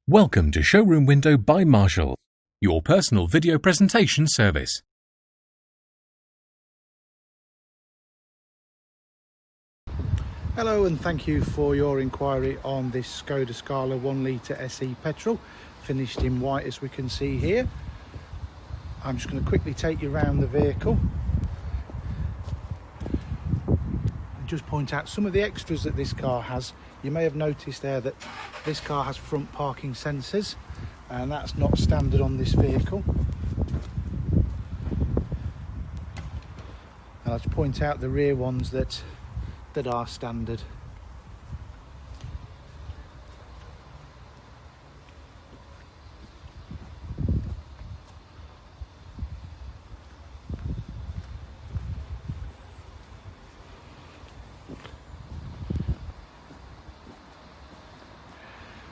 Welcome to Showroom Window by Marshall, your personal video presentation service. Hello and thank you for your inquiry on this Skoda Scala 1 litre SE petrol, finished in white as we can see here. I'm just going to quickly take you around the vehicle and just point out some of the extras that this car has. You may have noticed there that this car has front parking sensors, and that's not standard on this vehicle. And I'll just point out the rear ones that are standard.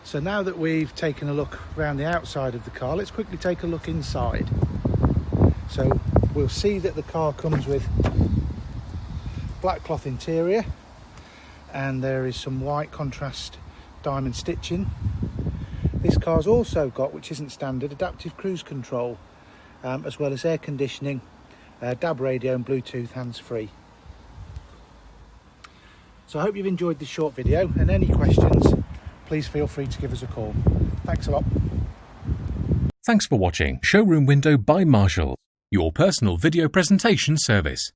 So now that we've taken a look around the outside of the car, let's quickly take a look inside. So we'll see that the car comes with black cloth interior, and there is some white contrast diamond stitching. This car's also got, which isn't standard, adaptive cruise control, as well as air conditioning, DAB radio and Bluetooth hands-free. So I hope you've enjoyed this short video, and any questions, please feel free to give us a call. Thanks a lot. Thanks for watching Showroom Window by Marshall, your personal video presentation service.